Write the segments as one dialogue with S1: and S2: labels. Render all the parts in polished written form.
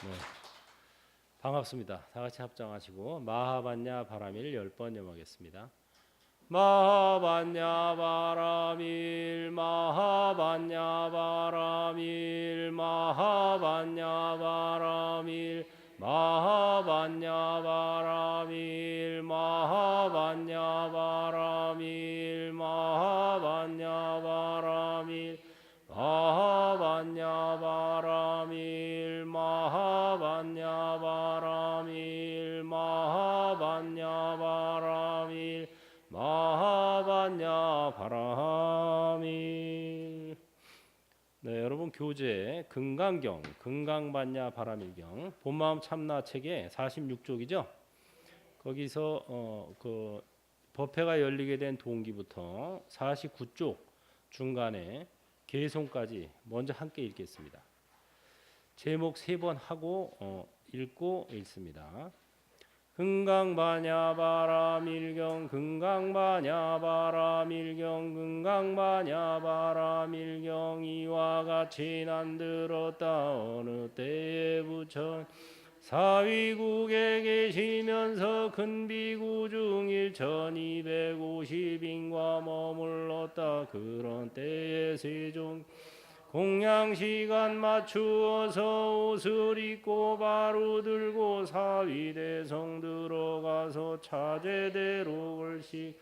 S1: 네, 반갑습니다. 다 같이 합장하시고 마하반야 바라밀 10번 염하겠습니다. 마하반야 바라밀 마하반야 바라밀 마하반야 바라밀 마하반야 바라밀 마하반야 바라밀 마하반야 바라밀 마하반야 바라밀 마하반야 바라밀 마하반야 바라밀 마하반야 바라밀. 네, 여러분 교재 금강경 금강반야 바라밀경 본마음 참나 책의 46쪽이죠. 거기서 그 법회가 열리게 된 동기부터 49쪽 중간에 개송까지 먼저 함께 읽겠습니다. 제목 3번 하고 읽고 읽습니다. 금강반야 바라밀경 금강반야 바라밀경 금강반야 바라밀경 이와 같이 난 들었다 어느 때에 부처 사위국에 계시면서 큰 비구 중 1250인과 머물렀다. 그런 때에 세종 공양시간 맞추어서 옷을 입고 바로 들고 사위대성 들어가서 차제대로 글씨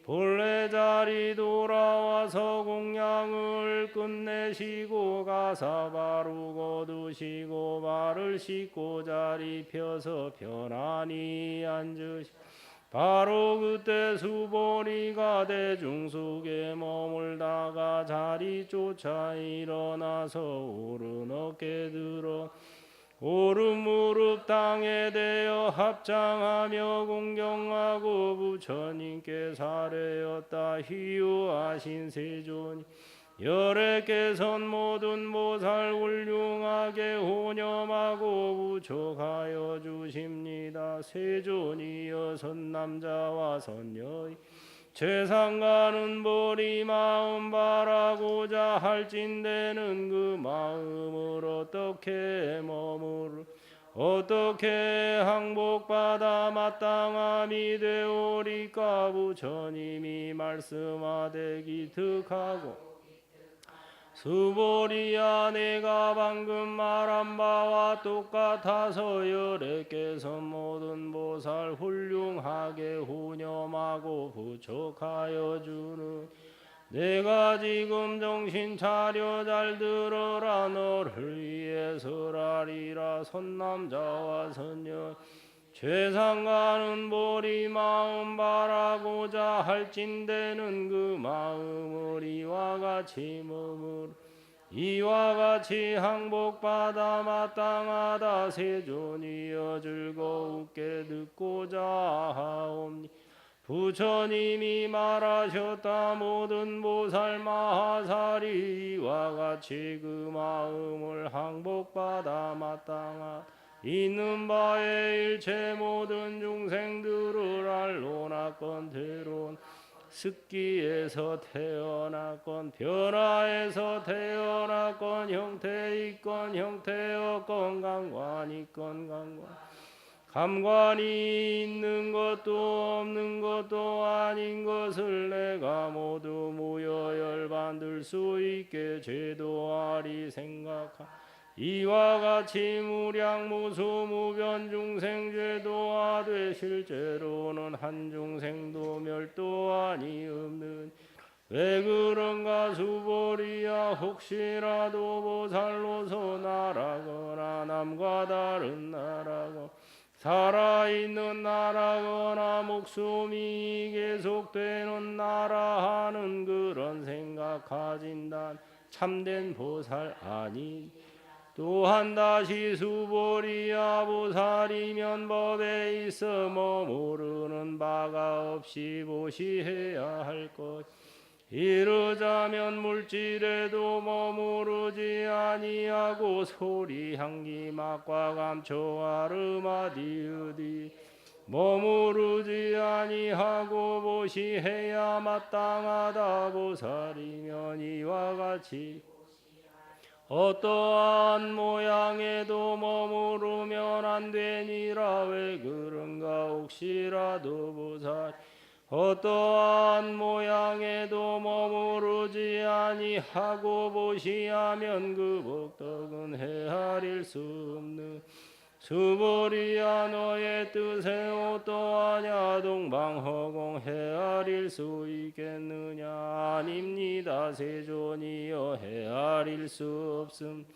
S1: 본래 자리 돌아와서 공양을 끝내시고 가사 바로 거두시고 발을 씻고 자리 펴서 편안히 앉으시고 바로 그때 수보리가 대중속에 머물다가 자리 쫓아 일어나서 오른 어깨 들어 오른 무릎 땅에 대어 합장하며 공경하고 부처님께 사례였다. 희유하신 세존이 열애께선 모든 보살 훌륭하게 혼념하고 부촉하여 주십니다. 세존이여 선남자와 선여의 최상가는 보리 마음 바라고자 할진대는 그 마음을 어떻게 머무르 어떻게 항복받아 마땅함이 되오리까. 부처님이 말씀하되 기특하고 수보리야 내가 방금 말한 바와 똑같아서 열애께서 모든 보살 훌륭하게 훈념하고 부촉하여 주는 내가 지금 정신 차려 잘 들어라. 너를 위해 설하리라. 선남자와 선녀 최상가는 보리 마음 바라고자 할진대는 그 마음을 이와 같이 머물 이와 같이 항복받아 마땅하다. 세존이여 즐거우게 듣고자 하옵니. 부처님이 말하셨다. 모든 보살 마하살이 이와 같이 그 마음을 항복받아 마땅하다. 있는 바에 일체 모든 중생들을 알로나건 대론 습기에서 태어났건 변화에서 태어났건 형태 있건 형태 없건 감관 있건 감관이 있는 것도 없는 것도 아닌 것을 내가 모두 무여열반들 수 있게 제도하리 생각하. 이와 같이 무량무수무변 중생 제도하되 실제로는 한 중생도 멸도하니 없는. 왜 그런가 수보리야. 혹시라도 보살로서 나라거나 남과 다른 나라거나 살아있는 나라거나 목숨이 계속되는 나라 하는 그런 생각 가진단 참된 보살 아니. 또한 다시 수보리야. 보살이면 법에 있어 머무르는 바가 없이 보시해야 할 것. 이르자면 물질에도 머무르지 아니하고 소리 향기 맛과 감초 아르마디으디 머무르지 아니하고 보시해야 마땅하다. 보살이면 이와 같이 어떠한 모양에도 머무르면 안 되니라. 왜 그런가 혹시라도 보살 어떠한 모양에도 머무르지 아니하고 보시하면 그 복덕은 헤아릴 수 없는 수보리야 너의 뜻에 어떠하냐 동방허공 헤아릴 수 있겠느냐 아닙니다 세존이여 헤아릴 수 없음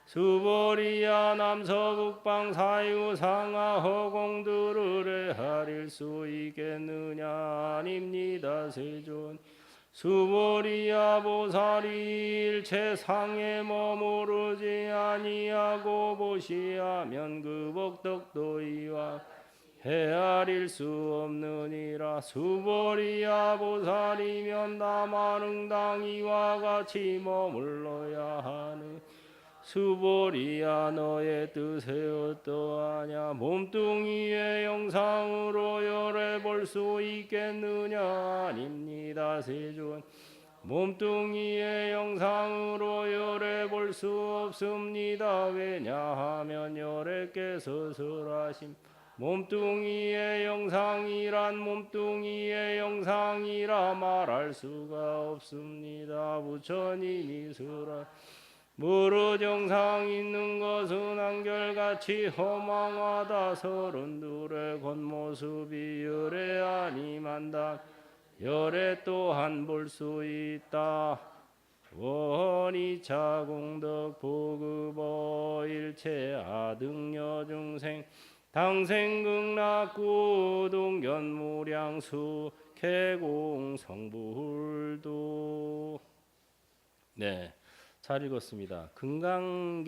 S1: 수보리야 남서북방 사유상하 허공들을 헤아릴 수 있겠느냐 아닙니다 세존 수보리야 보살이 일체 상에 머무르지 아니하고 보시하면 그 복덕도 이와 헤아릴 수 없느니라. 수보리야 보살이면 남한응당 이와 같이 머물러야 하는 수보리야 너의 뜻에 어떠하냐 몸뚱이의 영상으로 열해 볼 수 있겠느냐 아닙니다 세존 몸뚱이의 영상으로 열해 볼 수 없습니다 왜냐하면 열애께서 설하심 몸뚱이의 영상이란 몸뚱이의 영상이라 말할 수가 없습니다 부처님이 설하 무릇 영상 있는 것은 한결같이 허망하다 서른둘의 겉모습이 열애 아니만다 열애 또한 볼 수 있다 원이차 공덕 보급어 일체 아등여 중생 당생극락구 동견무량수 개공 성불도 네. 잘 읽었습니다. 금강경은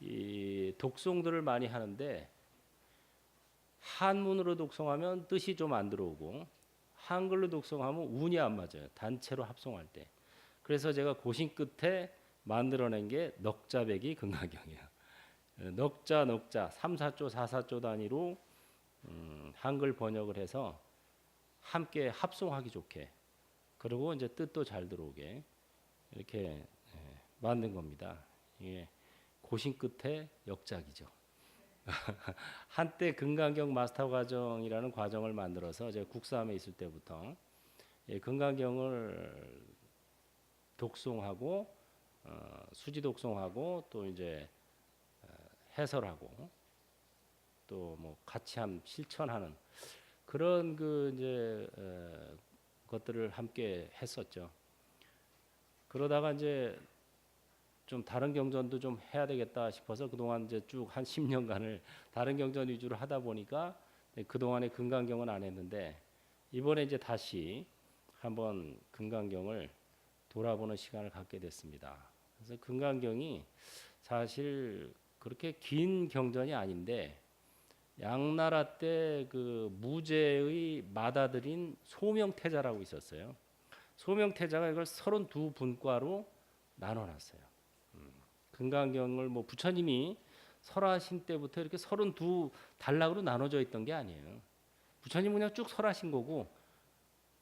S1: 이 독송들을 많이 하는데 한문으로 독송하면 뜻이 좀 안 들어오고 한글로 독송하면 운이 안 맞아요. 단체로 합송할 때. 그래서 제가 고심 끝에 만들어낸 게 넉자백이 금강경이에요. 넉자 3사조 4사조 단위로 한글 번역을 해서 함께 합송하기 좋게 그리고 이제 뜻도 잘 들어오게 이렇게 만든 겁니다. 이게 고심 끝에 역작이죠. 한때 금강경 마스터 과정이라는 과정을 만들어서 제가 국사함에 있을 때부터 금강경을 독송하고 수지 독송하고 또 이제 해설하고 또 뭐 같이 실천하는 그런 그 이제 것들을 함께 했었죠. 그러다가 이제 좀 다른 경전도 좀 해야 되겠다 싶어서 그동안 이제 쭉 한 10년간을 다른 경전 위주로 하다 보니까 그동안에 금강경은 안 했는데 이번에 이제 다시 한번 금강경을 돌아보는 시간을 갖게 됐습니다. 그래서 금강경이 사실 그렇게 긴 경전이 아닌데 양나라 때 그 무제의 맏아들인 소명태자라고 있었어요. 소명태자가 이걸 32분과로 나눠놨어요. 금강경을 뭐 부처님이 설하신 때부터 이렇게 32단락으로 나눠져 있던 게 아니에요. 부처님은 그냥 쭉 설하신 거고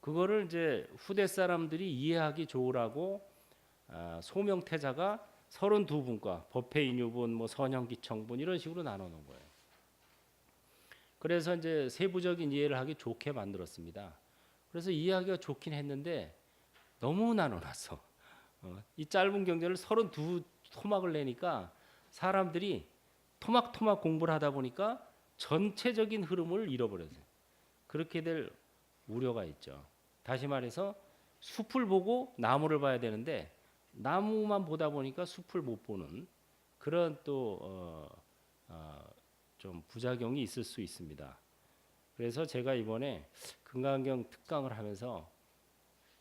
S1: 그거를 이제 후대 사람들이 이해하기 좋으라고 소명태자가 32분과 법회인유분, 뭐 선형기청분 이런 식으로 나눠 놓은 거예요. 그래서 이제 세부적인 이해를 하기 좋게 만들었습니다. 그래서 이해하기가 좋긴 했는데 너무 나눠놨어. 이 짧은 경전을 32 토막을 내니까 사람들이 토막토막 공부를 하다 보니까 전체적인 흐름을 잃어버렸어요. 그렇게 될 우려가 있죠. 다시 말해서 숲을 보고 나무를 봐야 되는데 나무만 보다 보니까 숲을 못 보는 그런 또 좀 부작용이 있을 수 있습니다. 그래서 제가 이번에 금강경 특강을 하면서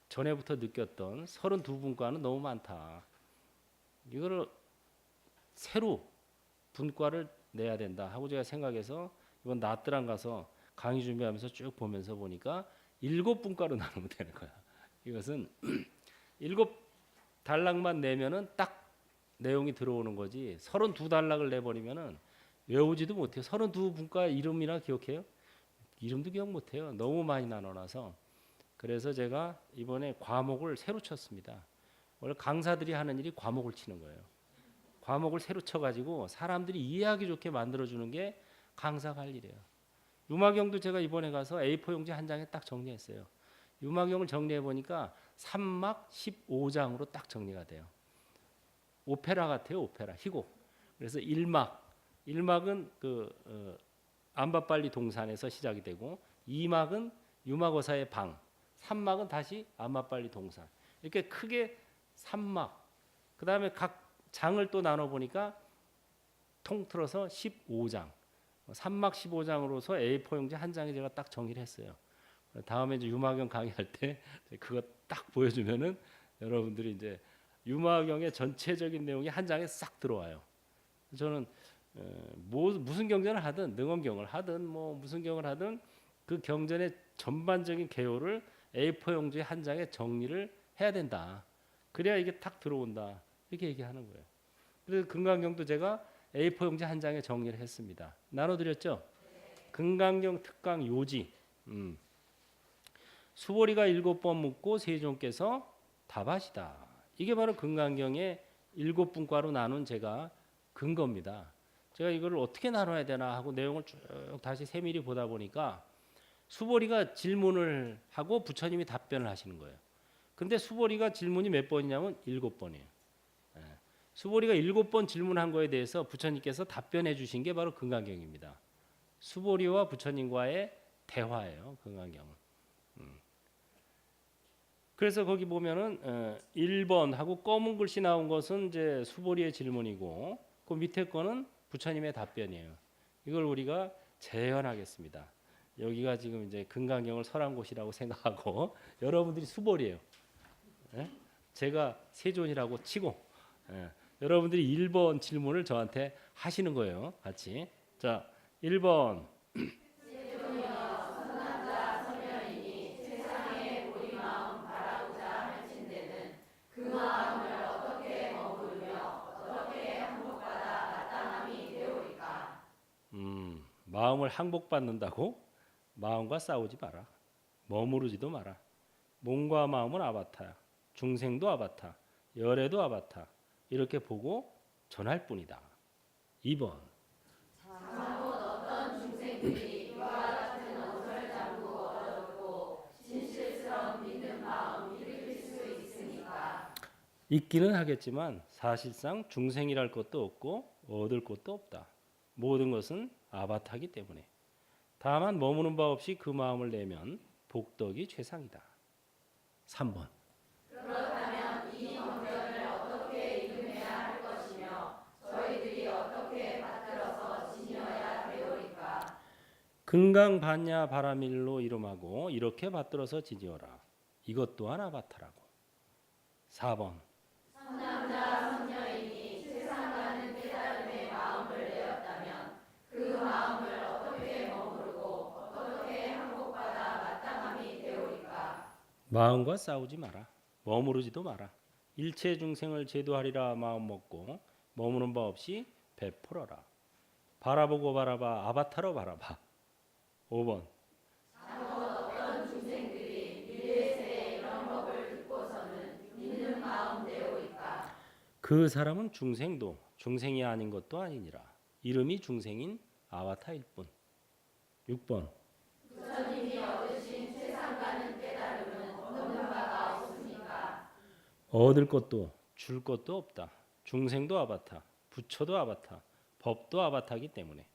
S1: 전에부터 느꼈던 32분과는 너무 많다. 이거를 새로 분과를 내야 된다 하고 제가 생각해서 이번 나트랑 가서 강의 준비하면서 쭉 보면서 보니까 7분과로 나누면 되는 거야. 이것은 7단락만 내면은 딱 내용이 들어오는 거지 32단락을 내버리면은 외우지도 못해요. 32분과 이름이나 기억해요? 이름도 기억 못해요. 너무 많이 나눠놔서 그래서 제가 이번에 과목을 새로 쳤습니다. 원래 강사들이 하는 일이 과목을 치는 거예요. 과목을 새로 쳐가지고 사람들이 이해하기 좋게 만들어주는 게 강사가 할 일이에요. 유마경도 제가 이번에 가서 A4 용지 한 장에 딱 정리했어요. 유마경을 정리해 보니까 3막 15장으로 딱 정리가 돼요. 오페라 같아요, 오페라, 희곡. 그래서 1막은 안바빨리 동산에서 시작이 되고 2막은 유마고사의 방, 3막은 다시 안바빨리 동산. 이렇게 크게 3막. 그다음에 각 장을 또 나눠 보니까 통틀어서 15장. 3막 15장으로서 A4 용지 한 장에 제가 딱 정리를 했어요. 다음에 이제 유마경 강의할 때 그거 딱 보여주면은 여러분들이 이제 유마경의 전체적인 내용이 한 장에 싹 들어와요. 저는 무슨 경전을 하든 능엄경을 하든 뭐 무슨 경을 하든 그 경전의 전반적인 개요를 A4 용지 한 장에 정리를 해야 된다. 그래야 이게 탁 들어온다. 이렇게 얘기하는 거예요. 그래서 금강경도 제가 A4 용지 한 장에 정리를 했습니다. 나눠드렸죠? 금강경 특강 요지. 수보리가 7번 묻고 세종께서 답하시다. 이게 바로 금강경의 7분과로 나눈 제가 근거입니다. 제가 이거를 어떻게 나눠야 되나 하고 내용을 쭉 다시 세밀히 보다 보니까 수보리가 질문을 하고 부처님이 답변을 하시는 거예요. 근데 수보리가 질문이 몇 번이냐면 7번이에요. 수보리가 7번 질문한 거에 대해서 부처님께서 답변해 주신 게 바로 금강경입니다. 수보리와 부처님과의 대화예요. 금강경은. 그래서 거기 보면은 1번 하고 검은 글씨 나온 것은 이제 수보리의 질문이고 그 밑에 거는 부처님의 답변이에요. 이걸 우리가 재현하겠습니다. 여기가 지금 이제 금강경을 설한 곳이라고 생각하고 여러분들이 수보리예요. 제가 세존이라고 치고 여러분들이 1번 질문을 저한테 하시는 거예요. 같이. 자, 1번. 마음을 항복받는다고 마음과 싸우지 마라. 머무르지도 마라. 몸과 마음은 아바타야. 중생도 아바타. 열애도 아바타. 이렇게 보고 전할 뿐이다. 2번.
S2: 잘못 어떤 중생들이 이와 같은 어설 잠고 얻었고 진실스러운 믿는 마음 일으킬 수 있으니까.
S1: 있기는 하겠지만 사실상 중생이랄 것도 없고 얻을 것도 없다. 모든 것은 아바타이기 때문에. 다만 머무는 바 없이 그 마음을 내면 복덕이 최상이다. 3번.
S2: 그렇다면 이 경전을 어떻게 읽음해야 할 것이며 저희들이 어떻게 받들어서 지녀야 되오리까.
S1: 금강반야 바라밀로 이름하고 이렇게 받들어서 지지어라. 이것 또한 아바타라고. 4번.
S2: 선남자 선녀인이 세상과는 깨달음의 마음을 내었다면 그 마음을 어떻게 머무르고 어떻게 항복받아 마땅함이 되오리까.
S1: 마음과 싸우지 마라. 머무르지도 마라. 일체 중생을 제도하리라 마음 먹고 머무는 바 없이 베풀어라. 바라보고 바라봐 아바타로 바라봐. 5번.
S2: 잘못 어떤 중생들이 미래세의 이런 법을 듣고서는 믿는 마음 되오리까.
S1: 그 사람은 중생도 중생이 아닌 것도 아니니라. 이름이 중생인 아바타일 뿐. 6번.
S2: 부처님이 얻으신 세상과는 깨달음은 얻는 바가 없습니까.
S1: 얻을 것도 줄 것도 없다. 중생도 아바타, 부처도 아바타, 법도 아바타이기 때문에.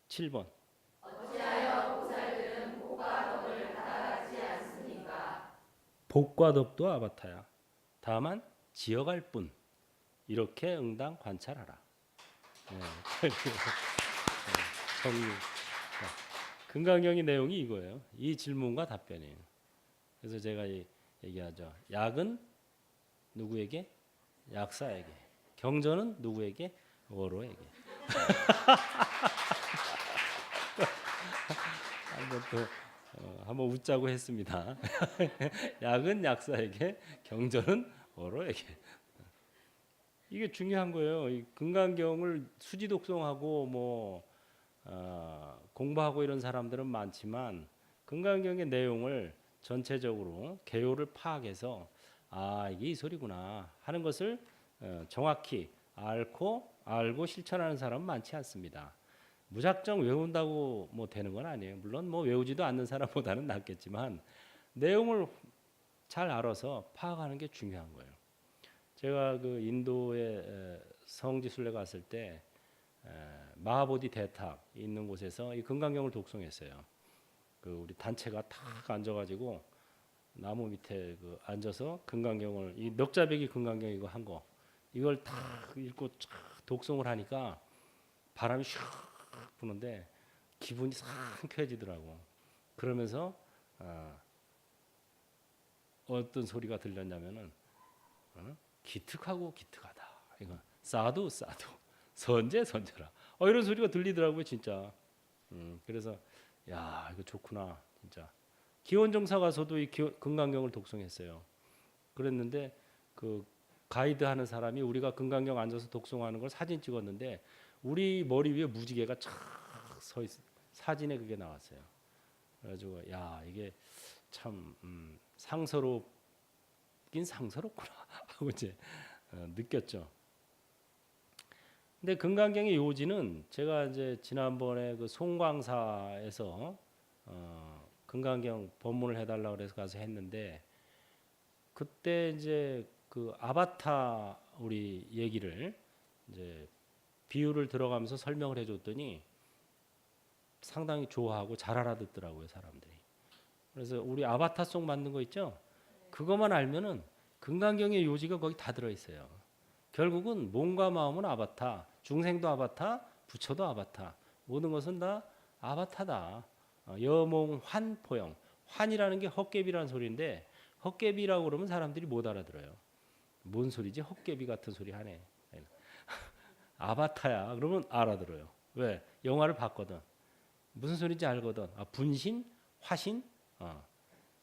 S1: 7번.
S2: 어찌하여 보살들은 복과 덕을 받아가지 않습니까.
S1: 복과 덕도 아바타야. 다만 지어갈 뿐. 이렇게 응당 관찰하라. 정리. 금강경의 내용이 이거예요. 이 질문과 답변이에요. 그래서 제가 얘기하죠. 약은 누구에게? 약사에게. 경전은 누구에게? 어로에게. 한번 웃자고 했습니다. 약은 약사에게, 경전은 어로에게. 이게 중요한 거예요. 이 금강경을 수지 독송하고 공부하고 이런 사람들은 많지만 금강경의 내용을 전체적으로 개요를 파악해서 아 이게 이 소리구나 하는 것을 정확히 알고 실천하는 사람은 많지 않습니다. 무작정 외운다고 뭐 되는 건 아니에요. 물론 뭐 외우지도 않는 사람보다는 낫겠지만 내용을 잘 알아서 파악하는 게 중요한 거예요. 제가 그 인도에 성지순례 갔을 때 마하보디 대탑 있는 곳에서 이 금강경을 독송했어요. 그 우리 단체가 탁 앉아가지고 나무 밑에 그 앉아서 금강경을 이 넉자백이 금강경 이거 한 거 이걸 탁 읽고 쫙 독송을 하니까 바람이 슉 부는데 기분이 상쾌해지더라고. 그러면서 어떤 소리가 들렸냐면은 기특하고 기특하다. 이거 싸도 선제라. 이런 소리가 들리더라고요, 진짜. 그래서 야 이거 좋구나, 진짜. 기원정사 가서도 이 금강경을 독송했어요. 그랬는데 그 가이드 하는 사람이 우리가 금강경 앉아서 독송하는 걸 사진 찍었는데 우리 머리 위에 무지개가 촥 서 있. 사진에 그게 나왔어요. 그래가지고 야 이게 참 상서롭긴 상서롭구나 하고 이제 느꼈죠. 근데 금강경의 요지는 제가 이제 지난번에 그 송광사에서 금강경 법문을 해달라 그래서 가서 했는데 그때 이제 그 아바타 우리 얘기를 이제 비유를 들어가면서 설명을 해줬더니 상당히 좋아하고 잘 알아듣더라고요, 사람들이. 그래서 우리 아바타송 만든 거 있죠? 그것만 알면은 금강경의 요지가 거기 다 들어있어요. 결국은 몸과 마음은 아바타, 중생도 아바타, 부처도 아바타, 모든 것은 다 아바타다. 여몽환 포영. 환이라는 게 헛개비라는 소리인데 헛개비라고 그러면 사람들이 못 알아들어요. 뭔 소리지? 헛개비 같은 소리 하네. 아바타야. 그러면 알아들어요. 왜? 영화를 봤거든. 무슨 소리인지 알거든. 분신, 화신.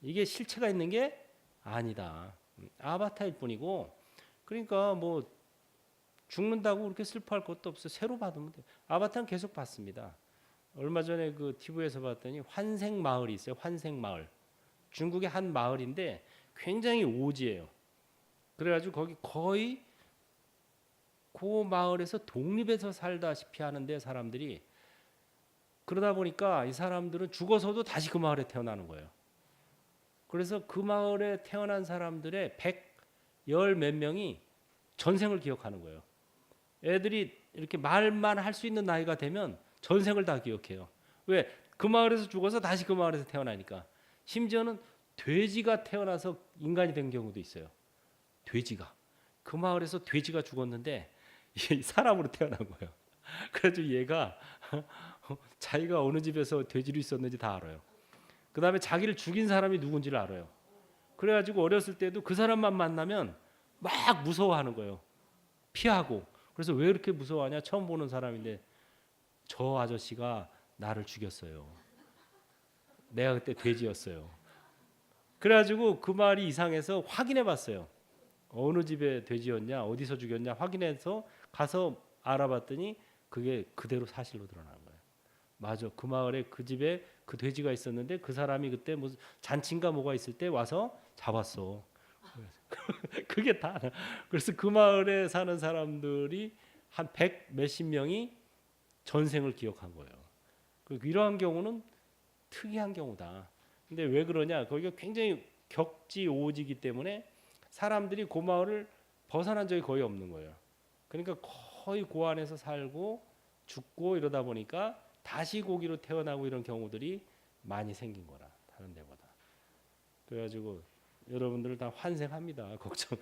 S1: 이게 실체가 있는 게 아니다. 아바타일 뿐이고. 그러니까 뭐 죽는다고 그렇게 슬퍼할 것도 없어. 새로 받으면 돼. 아바타는 계속 받습니다. 얼마 전에 그 TV에서 봤더니 환생 마을이 있어요. 환생 마을. 중국의 한 마을인데 굉장히 오지예요. 그래가지고 거기 거의 그 마을에서 독립해서 살다시피 하는데 사람들이 그러다 보니까 이 사람들은 죽어서도 다시 그 마을에 태어나는 거예요. 그래서 그 마을에 태어난 사람들의 110 몇 명이 전생을 기억하는 거예요. 애들이 이렇게 말만 할 수 있는 나이가 되면 전생을 다 기억해요. 왜? 그 마을에서 죽어서 다시 그 마을에서 태어나니까. 심지어는 돼지가 태어나서 인간이 된 경우도 있어요. 돼지가. 그 마을에서 돼지가 죽었는데 사람으로 태어난 거예요. 그래서 얘가 자기가 어느 집에서 돼지로 있었는지 다 알아요. 그 다음에 자기를 죽인 사람이 누군지를 알아요. 그래가지고 어렸을 때도 그 사람만 만나면 막 무서워하는 거예요. 피하고. 그래서 왜 이렇게 무서워하냐? 처음 보는 사람인데 저 아저씨가 나를 죽였어요. 내가 그때 돼지였어요. 그래가지고 그 말이 이상해서 확인해 봤어요. 어느 집에 돼지였냐, 어디서 죽였냐 확인해서 가서 알아봤더니 그게 그대로 사실로 드러나는 거예요. 맞아, 그 마을에 그 집에 그 돼지가 있었는데 그 사람이 그때 무슨 잔치인가 뭐가 있을 때 와서 잡았어. 그게 다. 그래서 그 마을에 사는 사람들이 한 100 몇십 명이 전생을 기억한 거예요. 이러한 경우는 특이한 경우다. 근데 왜 그러냐? 거기가 굉장히 격지오지기 때문에 사람들이 그 마을을 벗어난 적이 거의 없는 거예요. 그러니까 거의 그 안에서 살고 죽고 이러다 보니까 다시 고기로 태어나고 이런 경우들이 많이 생긴 거라, 다른 데보다. 그래가지고 여러분들 다 환생합니다. 걱정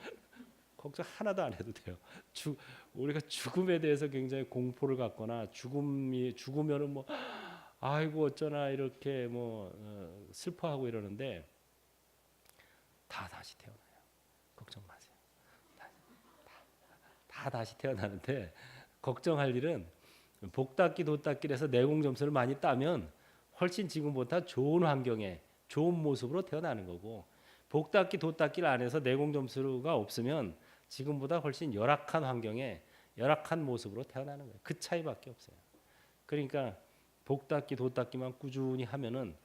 S1: 하나도 안 해도 돼요. 우리가 죽음에 대해서 굉장히 공포를 갖거나 죽으면은 뭐 아이고 어쩌나 이렇게 뭐 슬퍼하고 이러는데 다 다시 태어나요. 걱정 마세요. 다 다시 태어나는데 걱정할 일은 복닦기 도닦기에서 내공 점수를 많이 따면 훨씬 지금보다 좋은 환경에 좋은 모습으로 태어나는 거고, 복닦기 도닦기를 안 해서 내공 점수가 없으면 지금보다 훨씬 열악한 환경에 열악한 모습으로 태어나는 거예요. 그 차이밖에 없어요. 그러니까 복닦기 도닦기만 꾸준히 하면은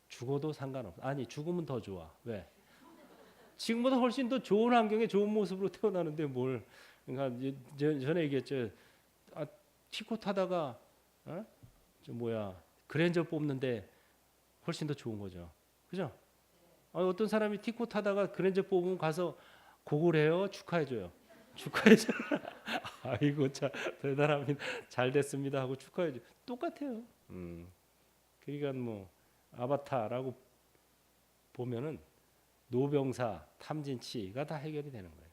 S1: 죽어도 상관없어. 아니 죽으면 더 좋아. 왜? 지금보다 훨씬 더 좋은 환경에 좋은 모습으로 태어나는데 뭘? 그러니까 전에 얘기했죠. 아, 티코 타다가 저 뭐야 그랜저 뽑는데 훨씬 더 좋은 거죠. 그죠? 어떤 사람이 티코 타다가 그랜저 뽑으면 가서 고글해요. 축하해줘요. 축하해줘. 아이고 참 대단합니다. 잘 됐습니다 하고 축하해줘. 똑같아요. 그러니까 뭐 아바타라고 보면은 노병사, 탐진치가 다 해결이 되는 거예요.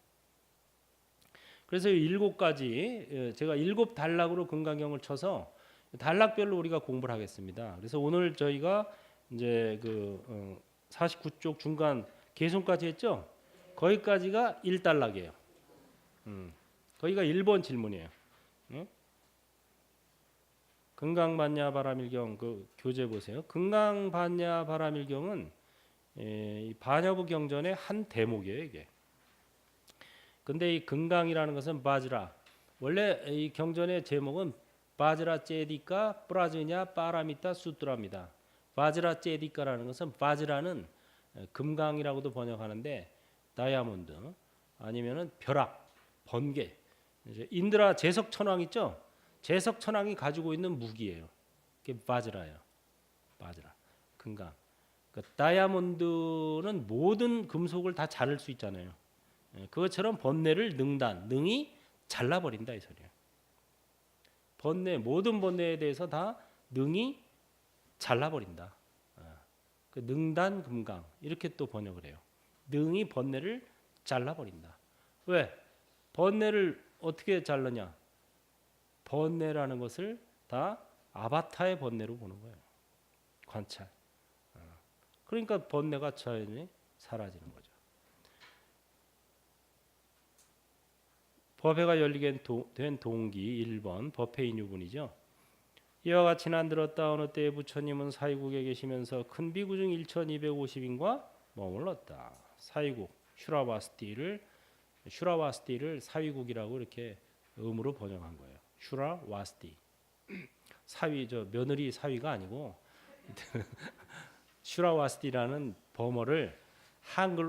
S1: 그래서 이 7가지 제가 7단락으로 금강경을 쳐서 단락별로 우리가 공부를 하겠습니다. 그래서 오늘 저희가 이제 49쪽 중간 개송까지 했죠? 거기까지가 1단락이에요. 거기가 1번 질문이에요. 금강반야 바람일경 그 교재 보세요. 금강반야 바람일경은 이 반야부 경전의 한 대목이에요, 이게. 근데 이 금강이라는 것은 바즈라. 원래 이 경전의 제목은 바즈라 제디카 프라즈냐 파라미타 수트라입니다. 바즈라 제디카라는 것은 바즈라는 금강이라고도 번역하는데 다이아몬드 아니면은 벼락, 번개. 인드라 제석 천왕 있죠? 제석 천왕이 가지고 있는 무기예요. 그게 바즈라예요. 바즈라. 금강. 그러니까 다이아몬드는 모든 금속을 다 자를 수 있잖아요. 그것처럼 번뇌를 능이 잘라버린다 이 소리예요. 번뇌 모든 번뇌에 대해서 다 능이 잘라버린다. 그 능단 금강 이렇게 또 번역을 해요. 능이 번뇌를 잘라버린다. 왜? 번뇌를 어떻게 잘르냐? 번뇌라는 것을 다 아바타의 번뇌로 보는 거예요. 관찰. 그러니까 번뇌가 자연히 사라지는 거죠. 법회가 열리게 된 동기 1번 법회 인유분이죠. 이와 같이 난 들었다. 어느 때에 부처님은 사위국에 계시면서 큰 비구중 1250인과 머물렀다. 사위국 슈라와스티를 사위국이라고 이렇게 음으로 번역한 거예요. 슈라와스티. 사위 저 며느리 사위가 아니고 슈라와스티라는 범어를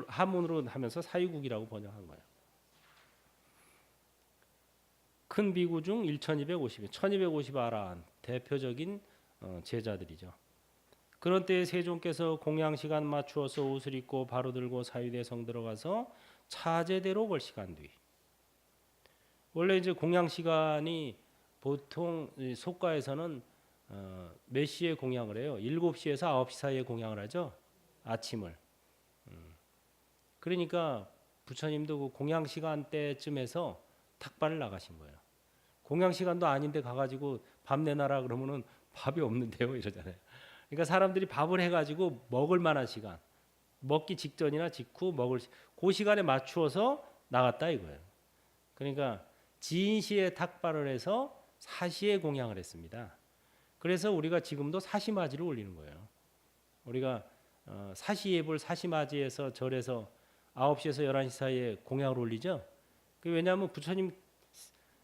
S1: 한문으로 하면서 사위국이라고 번역한 거예요. 큰 비구 중 1250인 1250 아라한 대표적인 제자들이죠. 그런 때에 세존께서 공양 시간 맞추어서 옷을 입고 바로 들고 사위대성 들어가서 차제대로 걸 시간 뒤. 원래 이제 공양 시간이 보통 속가에서는 몇 시에 공양을 해요? 7시에서 9시 사이에 공양을 하죠. 아침을. 그러니까 부처님도 그 공양 시간대쯤에서 탁발을 나가신 거예요. 공양 시간도 아닌데 가가지고 밥 내놔라 그러면은 밥이 없는데요 이러잖아요. 그러니까 사람들이 밥을 해가지고 먹을 만한 시간, 먹기 직전이나 직후 먹을 그 시간에 맞추어서 나갔다 이거예요. 그러니까 지인시에 탁발을 해서 사시에 공양을 했습니다. 그래서 우리가 지금도 사시맞이를 올리는 거예요. 우리가 사시예불 사시맞이에서 절에서 9시에서 11시 사이에 공양을 올리죠. 왜냐하면 부처님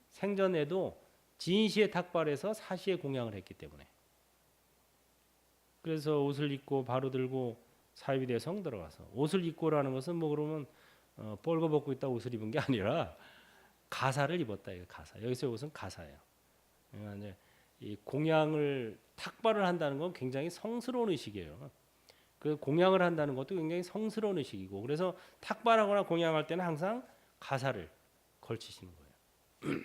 S1: 생전에도 진시에 탁발해서 사시에 공양을 했기 때문에. 그래서 옷을 입고 바로 들고 사위대성 들어가서 옷을 입고라는 것은 뭐 그러면 뻘거벗고 있다 옷을 입은 게 아니라 가사를 입었다 이거 가사. 여기서 옷은 가사예요. 그러니까 이제 이 공양을 탁발을 한다는 건 굉장히 성스러운 의식이에요. 그 공양을 한다는 것도 굉장히 성스러운 의식이고 그래서 탁발하거나 공양할 때는 항상 가사를 걸치시는 거예요.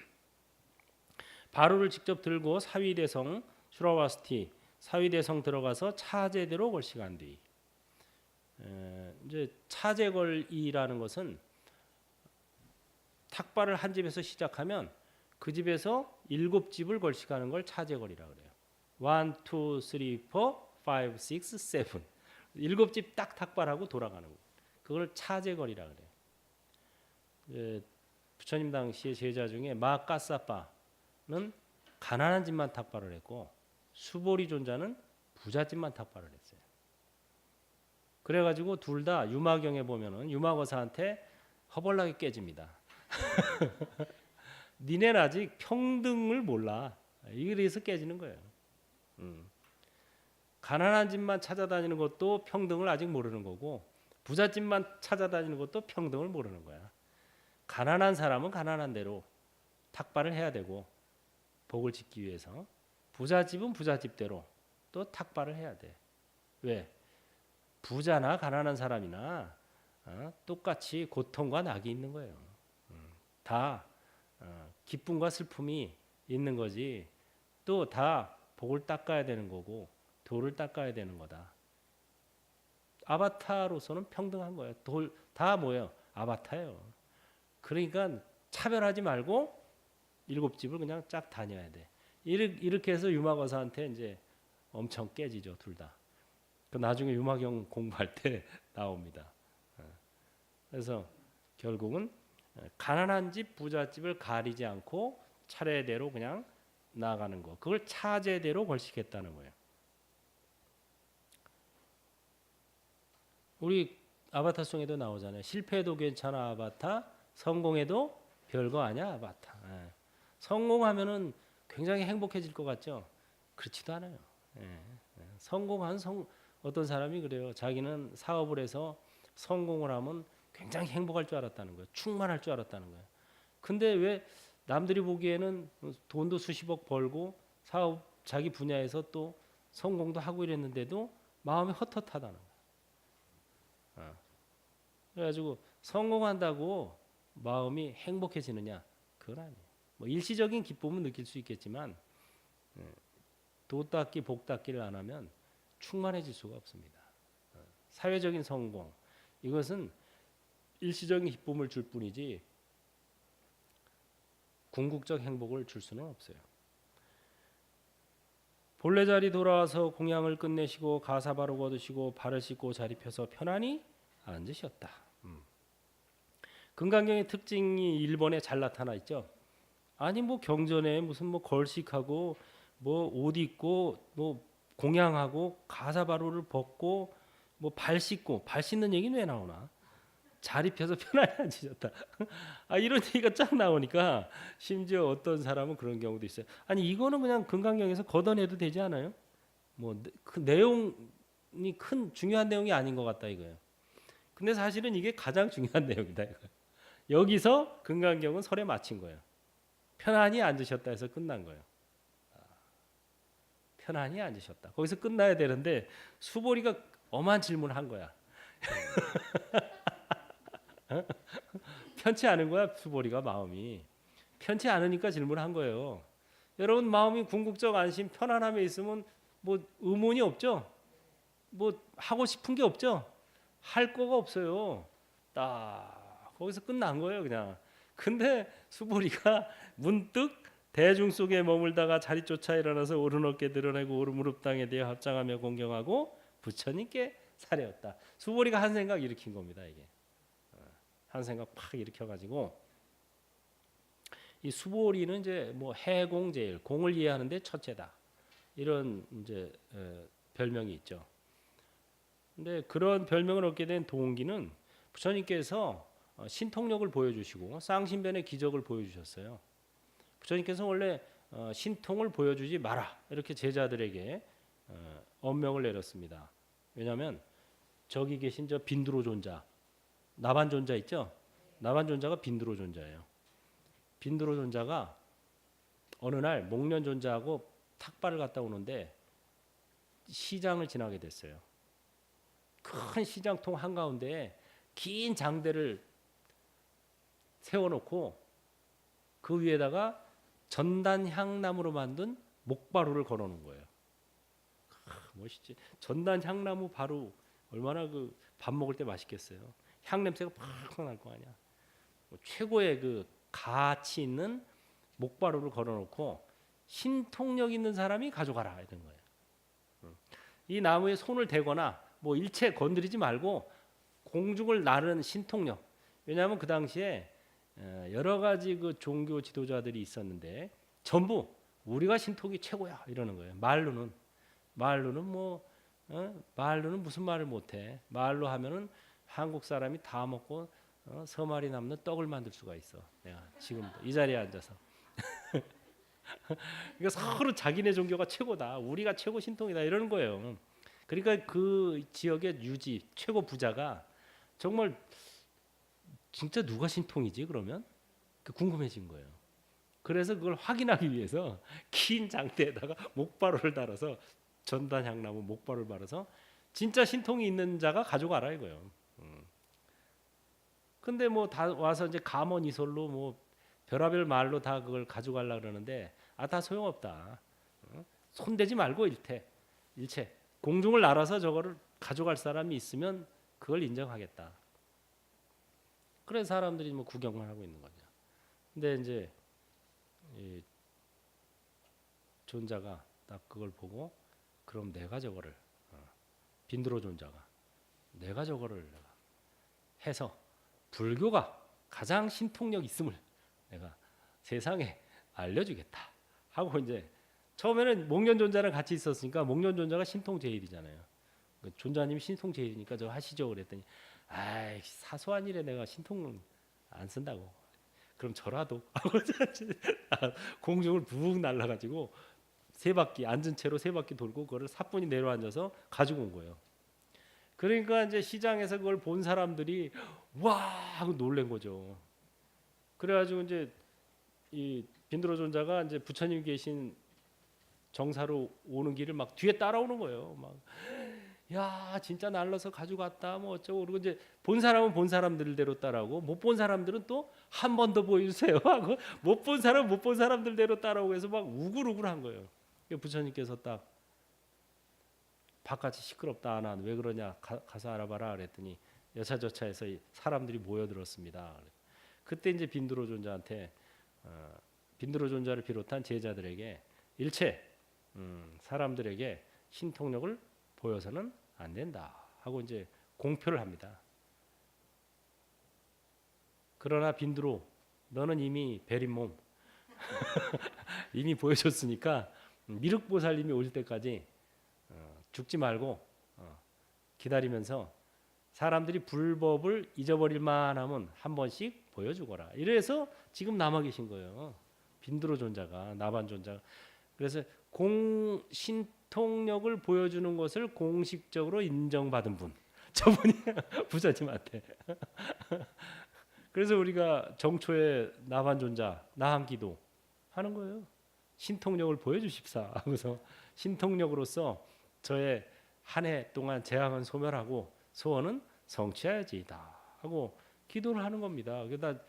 S1: 바로를 직접 들고 사위대성 슈라와스티 사위대성 들어가서 차제대로 걸 시간 뒤. 이제 차제걸이라는 것은 탁발을 한 집에서 시작하면 그 집에서 7집을 걸시가는 걸 차제걸이라고 그래요. 1, 2, 3, 4, 5, 6, 7 7집 딱 탁발하고 돌아가는 거. 그걸 차제걸이라고 그래요. 부처님 당시의 제자 중에 마까사빠는 가난한 집만 탁발을 했고 수보리 존자는 부잣집만 탁발을 했어요. 그래가지고 둘 다 유마경에 보면은 유마거사한테 허벌나게 깨집니다. 니네는 아직 평등을 몰라. 이래서 깨지는 거예요. 가난한 집만 찾아다니는 것도 평등을 아직 모르는 거고 부잣집만 찾아다니는 것도 평등을 모르는 거야. 가난한 사람은 가난한 대로 탁발을 해야 되고 복을 짓기 위해서, 부잣집은 부잣집대로 또 탁발을 해야 돼. 왜? 부자나 가난한 사람이나 똑같이 고통과 낙이 있는 거예요. 다 기쁨과 슬픔이 있는 거지. 또 다 복을 닦아야 되는 거고 돌을 닦아야 되는 거다. 아바타로서는 평등한 거예요. 돌 다 뭐예요? 아바타예요. 그러니까 차별하지 말고 7집을 그냥 쫙 다녀야 돼. 이렇게 해서 유마거사한테 이제 엄청 깨지죠, 둘 다. 그 나중에 유마경 공부할 때 나옵니다. 그래서 결국은 가난한 집, 부잣집을 가리지 않고 차례대로 그냥 나아가는 거. 그걸 차제대로 걸식했다는 거예요. 우리 아바타송에도 나오잖아요. 실패해도 괜찮아 아바타, 성공해도 별거 아니야 아바타. 성공하면은 굉장히 행복해질 것 같죠? 그렇지도 않아요. 성공한 어떤 사람이 그래요. 자기는 사업을 해서 성공을 하면 굉장히 행복할 줄 알았다는 거예요. 충만할 줄 알았다는 거예요. 근데 왜 남들이 보기에는 돈도 수십억 벌고 사업 자기 분야에서 또 성공도 하고 이랬는데도 마음이 헛헛하다는 거예요. 그래가지고 성공한다고 마음이 행복해지느냐? 그건 아니에요. 뭐 일시적인 기쁨은 느낄 수 있겠지만 도 닦기 복 닦기를 안 하면 충만해질 수가 없습니다. 사회적인 성공 이것은 일시적인 기쁨을 줄 뿐이지 궁극적 행복을 줄 수는 없어요. 본래 자리 돌아와서 공양을 끝내시고 가사바로 거두시고 발을 씻고 자리 펴서 편안히 앉으셨다. 금강경의 특징이 일본에 잘 나타나 있죠. 아니 뭐 경전에 무슨 뭐 걸식하고 뭐 옷 입고 뭐 공양하고 가사바로를 벗고 뭐 발 씻고 발 씻는 얘기는 왜 나오나? 자리 펴서 편안히 앉으셨다. 이런 얘기가 쫙 나오니까 심지어 어떤 사람은 그런 경우도 있어요. 아니 이거는 그냥 금강경에서 걷어내도 되지 않아요? 뭐 그 내용이 큰 중요한 내용이 아닌 것 같다 이거예요. 근데 사실은 이게 가장 중요한 내용이다 이거예요. 여기서 금강경은 설에 마친 거예요. 편안히 앉으셨다 해서 끝난 거예요. 편안히 앉으셨다. 거기서 끝나야 되는데 수보리가 엄한 질문을 한 거야. 편치 않은 거야 수보리가 마음이. 편치 않으니까 질문을 한 거예요. 여러분 마음이 궁극적 안심 편안함에 있으면 뭐 의문이 없죠? 뭐 하고 싶은 게 없죠? 할 거가 없어요. 딱 거기서 끝난 거예요 그냥. 근데 수보리가 문득 대중 속에 머물다가 자리 쫓아 일어나서 오른 어깨 드러내고 오른 무릎 땅에 대어 합장하며 공경하고 부처님께 사례었다. 수보리가 한 생각 일으킨 겁니다 이게. 한 생각 팍 일으켜가지고 이 수보리는 이제 뭐 해공제일 공을 이해하는데 첫째다 이런 이제 별명이 있죠. 근데 그런 별명을 얻게 된 동기는 부처님께서 신통력을 보여주시고 쌍신변의 기적을 보여주셨어요. 부처님께서 원래 신통을 보여주지 마라 이렇게 제자들에게 엄명을 내렸습니다. 왜냐하면 저기 계신 저 빈두로 존자 나반 존자 있죠? 나반 존자가 빈두로 존자예요. 빈두로 존자가 어느 날 목련 존자하고 탁발을 갔다 오는데 시장을 지나게 됐어요. 큰 시장통 한가운데에 긴 장대를 세워놓고 그 위에다가 전단향나무로 만든 목바루를 걸어놓은 거예요. 멋있지. 전단향나무 바루 얼마나 그 밥 먹을 때 맛있겠어요. 향 냄새가 팍팍 날 거 아니야. 최고의 그 가치 있는 목바루를 걸어놓고 신통력 있는 사람이 가져가라 이런 거예요. 이 나무에 손을 대거나 뭐 일체 건드리지 말고 공중을 나르는 신통력. 왜냐하면 그 당시에 여러 가지 그 종교 지도자들이 있었는데 전부 우리가 신통이 최고야 이러는 거예요. 말로는 뭐 말로는 무슨 말을 못해. 말로 하면은 한국 사람이 다 먹고 서말이 남는 떡을 만들 수가 있어. 내가 지금도 이 자리에 앉아서. 그러니까 서로 자기네 종교가 최고다. 우리가 최고 신통이다 이러는 거예요. 그러니까 그 지역의 유지 최고 부자가 정말 진짜 누가 신통이지 그러면 궁금해진 거예요. 그래서 그걸 확인하기 위해서 긴 장대에다가 목바로를 달아서 전단 향나무 목바로를 달아서 진짜 신통이 있는 자가 가져가라 이거예요. 근데 뭐 다 와서 이제 감언 이설로 뭐 별하별 말로 다 그걸 가져가려 그러는데 다 소용없다. 손대지 말고 일체 공중을 날아서 저거를 가져갈 사람이 있으면 그걸 인정하겠다. 그래서 사람들이 뭐 구경만 하고 있는 거죠. 근데 이제 이 존자가 딱 그걸 보고 그럼 내가 저거를 빈드로 존자가 내가 저거를 해서 불교가 가장 신통력 있음을 내가 세상에 알려주겠다 하고 이제 처음에는 목련존자랑 같이 있었으니까 목련존자가 신통제일이잖아요. 존자님이 신통제일이니까 저 하시죠 그랬더니 아이 사소한 일에 내가 신통 안 쓴다고 그럼 저라도 하고 공중을 붕 날라가지고 세 바퀴 앉은 채로 세 바퀴 돌고 그거를 사뿐히 내려앉아서 가지고 온 거예요. 그러니까 이제 시장에서 그걸 본 사람들이 와 하고 놀란 거죠. 그래가지고 이제 이 빈드로 존자가 이제 부처님 계신 정사로 오는 길을 막 뒤에 따라오는 거예요. 막 야 진짜 날라서 가지고 왔다 뭐 어쩌고 그리고 이제 본 사람은 본 사람들대로 따라오고 못 본 사람들은 또 한 번 더 보여주세요 하고 못 본 사람 못 본 사람들대로 따라오고 해서 막 우글우글한 거예요. 부처님께서 딱 바깥이 시끄럽다 난 왜 그러냐 가서 알아봐라 그랬더니 여차저차해서 사람들이 모여들었습니다. 그때 이제 빈드로 존자한테 빈드로 존자를 비롯한 제자들에게 일체 사람들에게 신통력을 보여서는 안 된다 하고 이제 공표를 합니다. 그러나 빈드로 너는 이미 베린 몸 이미 보여줬으니까 미륵보살님이 오실 때까지 죽지 말고 기다리면서 사람들이 불법을 잊어버릴 만하면 한 번씩 보여주거라. 이래서 지금 남아 계신 거예요. 빈드로 존자가 나반 존자가. 그래서 신통력을 보여주는 것을 공식적으로 인정받은 분 저분이 부처님한테. 그래서 우리가 정초에 나반 존자 나함기도 하는 거예요. 신통력을 보여주십사 하고서 신통력으로서 저의 한 해 동안 재앙은 소멸하고 소원은 성취해야지다 하고 기도를 하는 겁니다. 그러다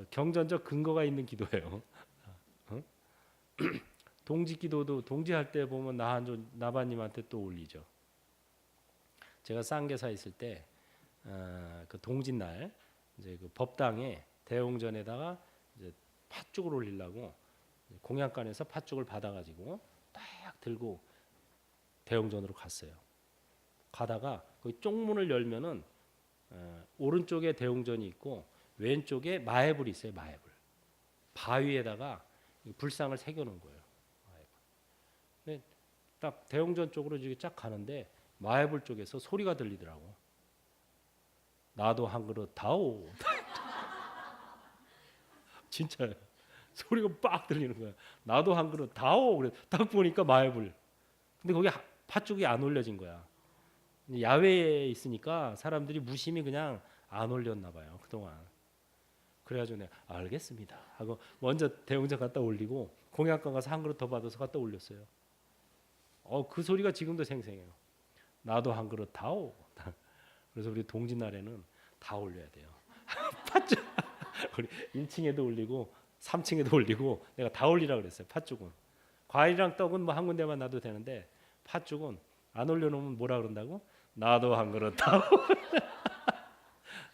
S1: 경전적 근거가 있는 기도예요. 동지기도도 동지할 때 보면 나반님한테 또 올리죠. 제가 쌍계사 있을 때 그 동짓날 이제 그 법당에 대웅전에다가 이제 팥죽을 올리려고 공양간에서 팥죽을 받아가지고 딱 들고 대웅전으로 갔어요. 가다가 거기 쪽문을 열면은 오른쪽에 대웅전이 있고 왼쪽에 마애불이 있어요. 마애불. 바위에다가 불상을 새겨놓은 거예요. 근데 딱 대웅전 쪽으로 이렇게 쫙 가는데 마애불 쪽에서 소리가 들리더라고. 나도 한 그릇 다오. 진짜요. 소리가 빡 들리는 거야. 나도 한 그릇 다오. 그래 딱 보니까 마애불. 근데 거기 팥죽이 안 올려진 거야. 야외에 있으니까 사람들이 무심히 그냥 안 올렸나 봐요. 그동안. 그래가지고 내가 알겠습니다 하고 먼저 대웅전 갖다 올리고 공양간 가서 한 그릇 더 받아서 갖다 올렸어요. 그 소리가 지금도 생생해요. 나도 한 그릇 다오. 그래서 우리 동짓날에는 다 올려야 돼요. 팥죽 우리 1층에도 올리고 3층에도 올리고 내가 다 올리라 그랬어요. 팥죽은 과일이랑 떡은 뭐 한 군데만 놔도 되는데 팥죽은 안 올려놓으면 뭐라 그런다고? 나도 한 그릇 다오.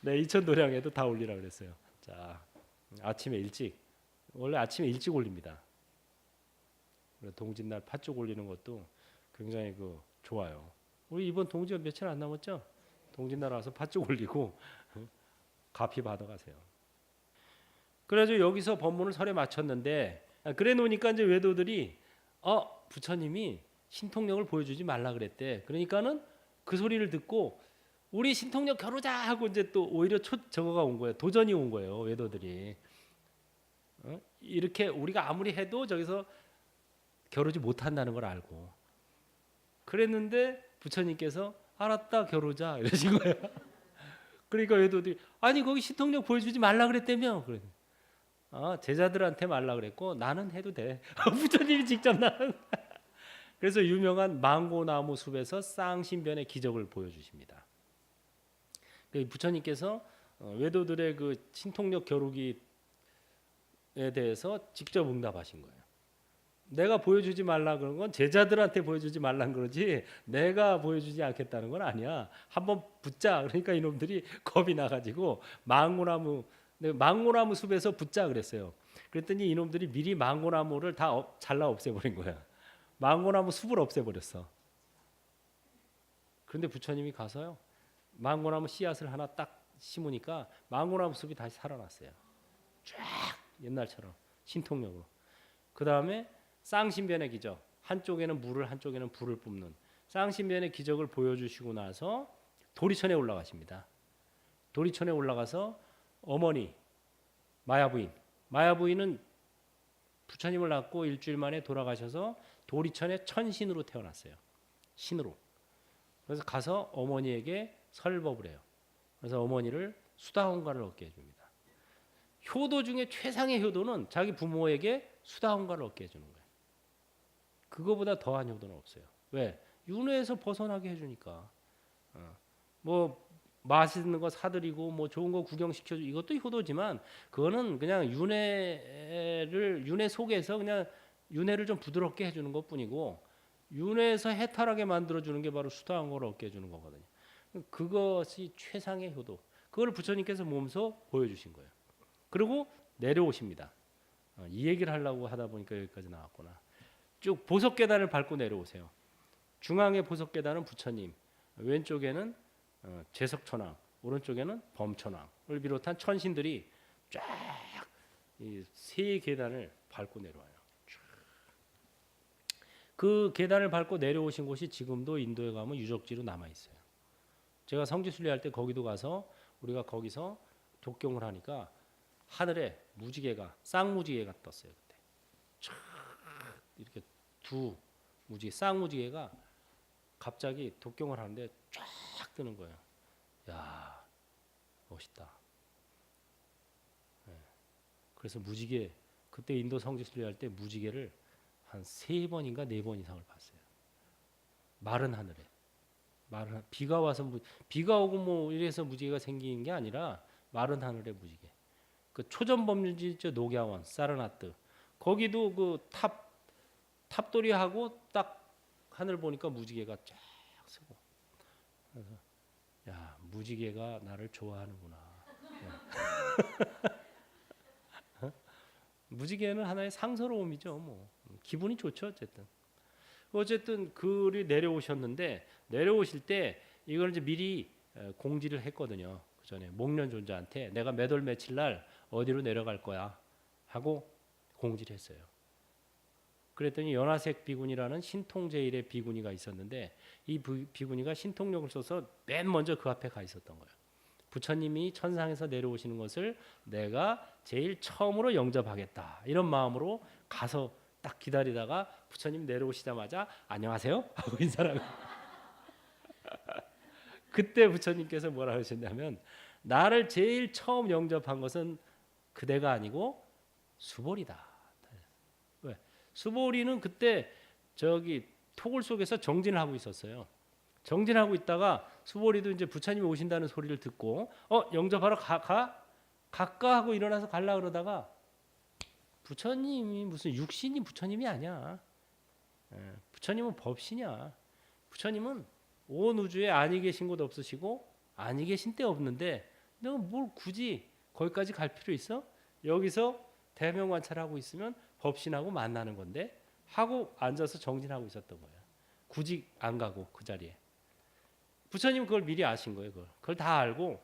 S1: 네, 이천 도량에도 다 올리라 그랬어요. 자, 아침에 일찍 원래 아침에 일찍 올립니다. 동짓날 팥죽 올리는 것도 굉장히 좋아요. 우리 이번 동지가 며칠 안 남았죠? 동짓날 와서 팥죽 올리고 가피 받아가세요. 그래서 여기서 법문을 설에 마쳤는데 그래 놓으니까 이제 외도들이 부처님이 신통력을 보여주지 말라 그랬대. 그러니까는 그 소리를 듣고 우리 신통력 겨루자 하고 이제 또 오히려 저거가 온 거예요. 도전이 온 거예요. 외도들이. 이렇게 우리가 아무리 해도 저기서 겨루지 못한다는 걸 알고 그랬는데 부처님께서 알았다 겨루자 이러신 거예요. 그러니까 외도들이 아니 거기 신통력 보여주지 말라 그랬다며. 그래. 제자들한테 말라 그랬고 나는 해도 돼. 부처님이 직접 나는. 그래서 유명한 망고나무 숲에서 쌍신변의 기적을 보여주십니다. 부처님께서 외도들의 그 신통력 겨루기에 대해서 직접 응답하신 거예요. 내가 보여주지 말라 그런 건 제자들한테 보여주지 말란 그러지 내가 보여주지 않겠다는 건 아니야. 한번 붙자. 그러니까 이놈들이 겁이 나가지고 망고나무 숲에서 붙자 그랬어요. 그랬더니 이놈들이 미리 망고나무를 다 잘라 없애버린 거야. 망고나무 숲을 없애버렸어. 그런데 부처님이 가서요. 망고나무 씨앗을 하나 딱 심으니까 망고나무 숲이 다시 살아났어요. 쫙 옛날처럼 신통력으로. 그 다음에 쌍신변의 기적. 한쪽에는 물을 한쪽에는 불을 뿜는 쌍신변의 기적을 보여주시고 나서 도리천에 올라가십니다. 도리천에 올라가서 어머니 마야부인은 부처님을 낳고 일주일 만에 돌아가셔서 도리천의 천신으로 태어났어요. 신으로. 그래서 가서 어머니에게 설법을 해요. 그래서 어머니를 수다홍가를 얻게 해줍니다. 효도 중에 최상의 효도는 자기 부모에게 수다홍가를 얻게 해주는 거예요. 그거보다 더한 효도는 없어요. 왜? 윤회에서 벗어나게 해주니까. 뭐 맛있는 거 사드리고 뭐 좋은 거 구경시켜주 이것도 효도지만 그거는 그냥 윤회 속에서 그냥 윤회를 좀 부드럽게 해주는 것뿐이고 윤회에서 해탈하게 만들어주는 게 바로 수다홍가를 얻게 해주는 거거든요. 그것이 최상의 효도. 그걸 부처님께서 몸소 보여주신 거예요. 그리고 내려오십니다. 이 얘기를 하려고 하다 보니까 여기까지 나왔구나. 쭉 보석 계단을 밟고 내려오세요. 중앙의 보석 계단은 부처님, 왼쪽에는 제석천왕, 오른쪽에는 범천왕을 비롯한 천신들이 쫙 이 세 계단을 밟고 내려와요. 그 계단을 밟고 내려오신 곳이 지금도 인도에 가면 유적지로 남아 있어요. 제가 성지순례할 때 거기도 가서 우리가 거기서 독경을 하니까 하늘에 무지개가 쌍무지개가 떴어요. 그때 촥 이렇게 두 무지개 쌍무지개가 갑자기 독경을 하는데 쫙 뜨는 거예요. 야 멋있다. 네. 그래서 무지개 그때 인도 성지순례할 때 무지개를 한 3번인가 4번 이상을 봤어요. 마른 하늘에. 비가 와서 비가 오고 뭐 이래서 무지개가 생기는 게 아니라 마른 하늘에 무지개. 그 초전범죄지 녹야원 사르나트 거기도 그 탑돌이하고 딱 하늘 보니까 무지개가 쫙 서고. 그래서 야 무지개가 나를 좋아하는구나. 무지개는 하나의 상서로움이죠. 뭐 기분이 좋죠. 어쨌든 그리 내려오셨는데 내려오실 때 이걸 이제 미리 공지를 했거든요. 그 전에 목련존자한테 내가 몇 월 며칠 날 어디로 내려갈 거야 하고 공지를 했어요. 그랬더니 연화색 비구니라는 신통제일의 비구니가 있었는데 이 비구니가 신통력을 써서 맨 먼저 그 앞에 가 있었던 거예요. 부처님이 천상에서 내려오시는 것을 내가 제일 처음으로 영접하겠다 이런 마음으로 가서 딱 기다리다가 부처님 내려오시자마자 안녕하세요 하고 인사를 그때 부처님께서 뭐라 하셨냐면 나를 제일 처음 영접한 것은 그대가 아니고 수보리다. 왜? 수보리는 그때 저기 토굴 속에서 정진을 하고 있었어요. 정진하고 있다가 수보리도 이제 부처님이 오신다는 소리를 듣고 영접하러 갈까 하고 일어나서 갈라 그러다가 부처님이 무슨 육신이 부처님이 아니야. 부처님은 법신이야. 부처님은 온 우주에 아니 계신 곳 없으시고 아니 계신 때 없는데 내가 뭘 굳이 거기까지 갈 필요 있어? 여기서 대명 관찰하고 있으면 법신하고 만나는 건데 하고 앉아서 정진하고 있었던 거야. 굳이 안 가고 그 자리에. 부처님은 그걸 미리 아신 거예요. 그걸 다 알고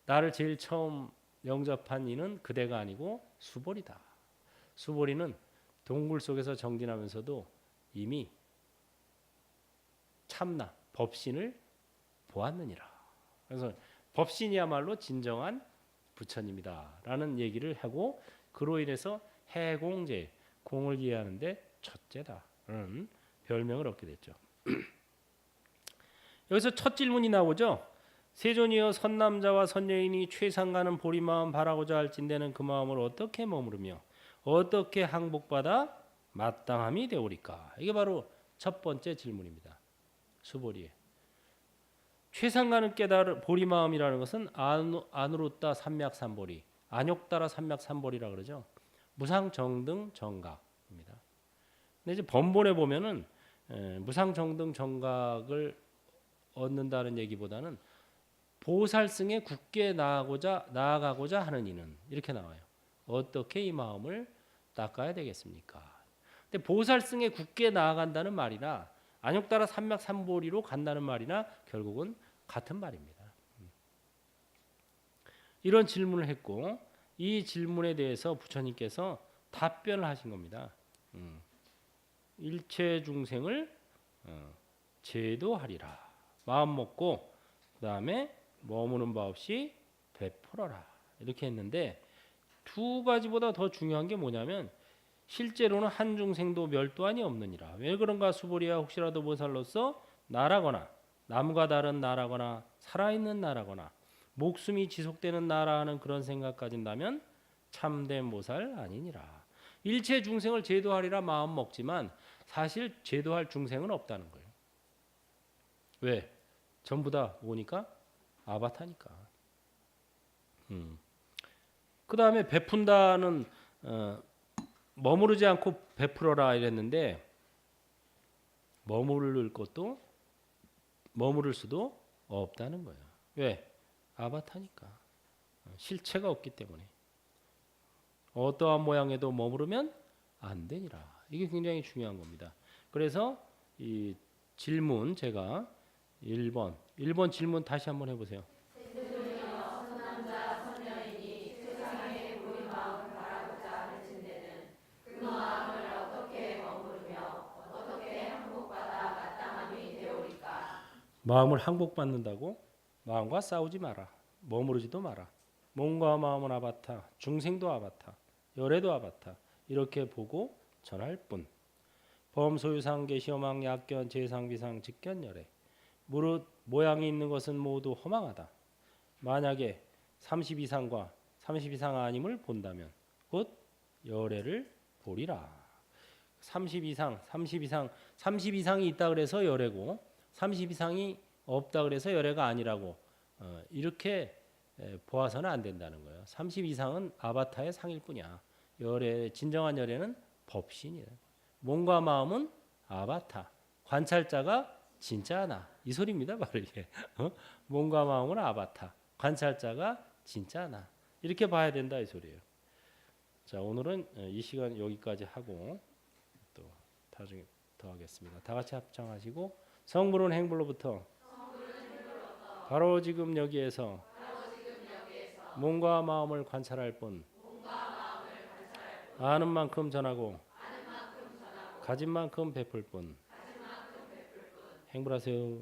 S1: 나를 제일 처음 영접한 이는 그대가 아니고 수보리다. 수보리는 동굴 속에서 정진하면서도 이미 참나 법신을 보았느니라. 그래서 법신이야말로 진정한 부처님이다라는 얘기를 하고 그로 인해서 해공제 공을 이해하는데 첫째다라는 별명을 얻게 됐죠. 여기서 첫 질문이 나오죠. 세존이여 선남자와 선여인이 최상가는 보리마음 바라고자 할진대는 그 마음을 어떻게 머무르며 어떻게 항복받아 마땅함이 되오리까. 이게 바로 첫 번째 질문입니다. 수보리에. 최상가는 깨달을 보리마음이라는 것은 안으로따 삼맥삼보리, 안욕따라 삼맥삼보리라 그러죠. 무상정등 정각입니다. 근데 이제 번본에 보면은 무상정등 정각을 얻는다는 얘기보다는 보살승에 굳게 나아가고자 하는 이는 이렇게 나와요. 어떻게 이 마음을 닦아야 되겠습니까? 근데 보살승에 굳게 나아간다는 말이나 안욕따라 삼맥삼보리로 간다는 말이나 결국은 같은 말입니다. 이런 질문을 했고 이 질문에 대해서 부처님께서 답변을 하신 겁니다. 일체 중생을 제도하리라. 마음 먹고 그 다음에 머무는 바 없이 베풀어라. 이렇게 했는데 두 가지보다 더 중요한 게 뭐냐면 실제로는 한 중생도 멸도안이 없느니라. 왜 그런가 수보리야. 혹시라도 보살로서 나라거나 남과 다른 나라거나 살아있는 나라거나 목숨이 지속되는 나라하는 그런 생각 가진다면 참된 보살 아니니라. 일체 중생을 제도하리라 마음 먹지만 사실 제도할 중생은 없다는 거예요. 왜? 전부 다 오니까 아바타니까. 그 다음에 베푼다는 머무르지 않고 베풀어라 이랬는데 머무를 수도 없다는 거예요. 왜? 아바타니까. 실체가 없기 때문에. 어떠한 모양에도 머무르면 안 되니라. 이게 굉장히 중요한 겁니다. 그래서 이 질문 제가 1번 질문 다시 한번 해보세요. 마음을 항복받는다고 마음과 싸우지 마라. 머무르지도 마라. 몸과 마음은 아바타, 중생도 아바타, 열애도 아바타 이렇게 보고 전할 뿐. 범소유상 계시어망 약견 재상비상 직견열애. 무릇 모양이 있는 것은 모두 허망하다. 만약에 30 이상과 30 이상 아님을 본다면 곧 열애를 보리라. 30 이상이 있다 그래서 열애고 30 이상이 없다 그래서 열애가 아니라고 이렇게 보아서는 안 된다는 거예요. 30 이상은 아바타의 상일 뿐이야. 진정한 열애는 법신이에요. 몸과 마음은 아바타, 관찰자가 진짜 나. 이 소리입니다. 바로 이게. 몸과 마음은 아바타, 관찰자가 진짜 나. 이렇게 봐야 된다 이 소리예요. 자, 오늘은 이 시간 여기까지 하고 또 나중에 더 하겠습니다. 다 같이 합창하시고 성불은 행불로부터 바로 지금 여기에서 몸과 마음을 관찰할 뿐 아는 만큼 전하고 가진 만큼 베풀 뿐 행불하세요.